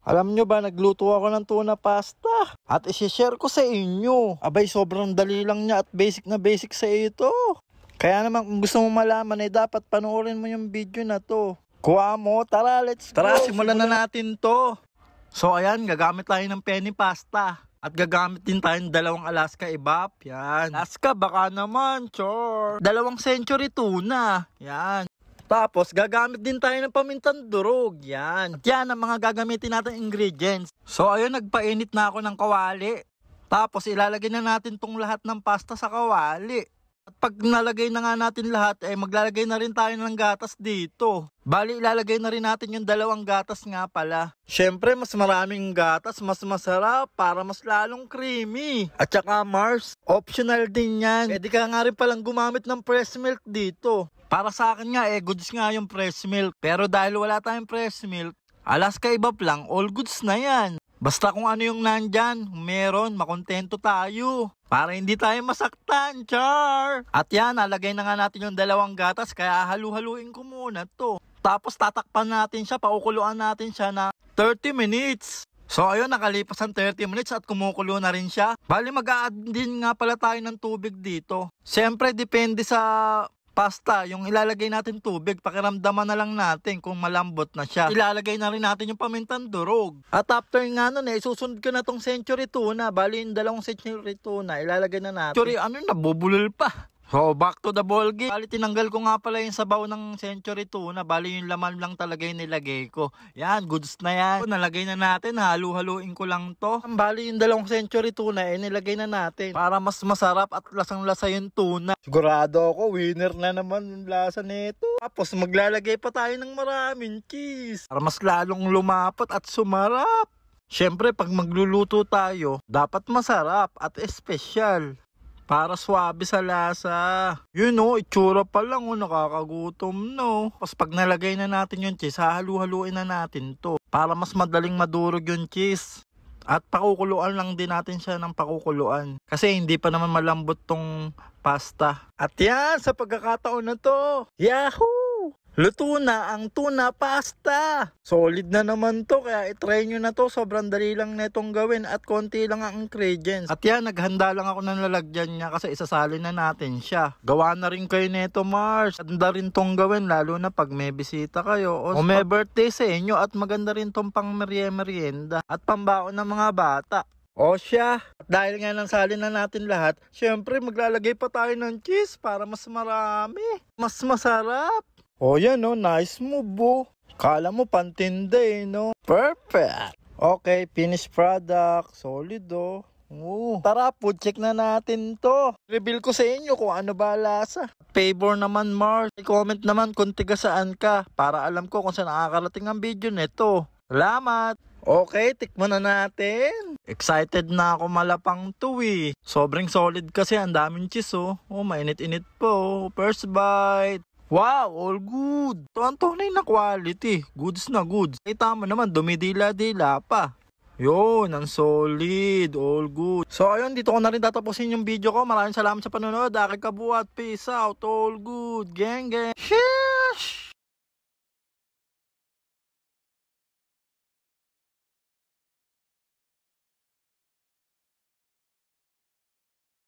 Alam nyo ba, nagluto ako ng tuna pasta at isi-share ko sa inyo. Abay, sobrang dali lang niya at basic na basic sa ito. Kaya naman kung gusto mo malaman ay dapat panoorin mo yung video na to. Kuha mo, tara, let's go. Tara, simulan na natin to. So ayan, gagamit tayo ng penny pasta. At gagamit din tayo ng dalawang Alaska Evap. Yan. Alaska, baka naman, chor. 2 century tuna. Yan. Tapos, gagamit din tayo ng pamintang durog. Yan. At yan ang mga gagamitin natin ingredients. So, ayun, nagpainit na ako ng kawali. Tapos, ilalagay na natin tong lahat ng pasta sa kawali. At pag nalagay na nga natin lahat, maglalagay na rin tayo ng gatas dito. Bali, ilalagay na rin natin yung 2 gatas nga pala. Siyempre, mas maraming gatas, mas masarap para mas lalong creamy. At saka Mars, optional din yan. Pwede ka nga rin palang gumamit ng fresh milk dito. Para sa akin nga, goods nga yung fresh milk. Pero dahil wala tayong fresh milk, Alaska Evap lang, all goods na yan. Basta kung ano yung nandyan, meron, makontento tayo. Para hindi tayo masaktan, char! At yan, nalagay na nga natin yung 2 gatas, kaya halu-haluin ko muna to. Tapos tatakpan natin siya, paukuluan natin siya na 30 minutes. So ayun, nakalipas ang 30 minutes at kumukulo na rin siya. Bali, mag-a-add din nga pala tayo ng tubig dito. Siyempre, depende sa pasta, yung ilalagay natin tubig, pakiramdaman na lang natin kung malambot na siya. Ilalagay na rin natin yung pamintang durog. At after nga nun, susunod ko na tong century tuna. Bali, yung 2 century tuna, ilalagay na natin. Century, nabubulol pa. So, back to the ball game. Bali, tinanggal ko nga pala yung sabaw ng century tuna. Bali, yung laman lang talaga yung nilagay ko. Yan, goods na yan. So, nalagay na natin, halu-haluin ko lang to. Bali, yung 2 century tuna, nilagay na natin. Para mas masarap at lasang-lasa yung tuna. Sigurado ako, winner na naman yung lasa nito. Tapos, maglalagay pa tayo ng maraming cheese. Para mas lalong lumapat at sumarap. Siyempre, pag magluluto tayo, dapat masarap at espesyal. Para swabe sa lasa. Yun itsura pa lang nakakagutom Tapos pag nalagay na natin yung cheese, hahalu-haluin na natin to. Para mas madaling madurog yung cheese. At pakukuluan lang din natin siya ng pakukuluan. Kasi hindi pa naman malambot tong pasta. At yan, sa pagkakataon na to, yahoo! Luto na ang tuna pasta. Solid na naman to, kaya itry nyo na to. Sobrang dali lang netong gawin at konti lang ang ingredients. At yan, naghanda lang ako ng lalagyan niya kasi isasalin na natin siya. Gawa na rin kayo neto, Mars. Ganda rin tong gawin, lalo na pag may bisita kayo o may birthday sa inyo. At maganda rin tong pang merienda at pambaon ng mga bata. O siya, dahil nga nang salin na natin lahat, syempre maglalagay pa tayo ng cheese para mas marami, mas masarap. O yan nice move Kala mo pantinda Perfect. Okay, finished product. Solid Tara, food check na natin to. Reveal ko sa inyo kung ano ba lasa. Favor naman, Mars. I-comment naman kung tiga saan ka para alam ko kung saan nakakarating ang video nito. Salamat. Okay, tikman na natin. Excited na ako malapang to Sobrang solid kasi ang daming cheese mainit-init po. First bite. Wow, all good. Ito ang tunay na quality. Goods na goods. Tama naman, dumidila-dila pa. Yun, ang solid. All good. So ayun, dito ko na rin tatapusin yung video ko. Maraming salamat sa panonood. Aking kabuhat. Peace out. All good. Gang gang. Sheesh!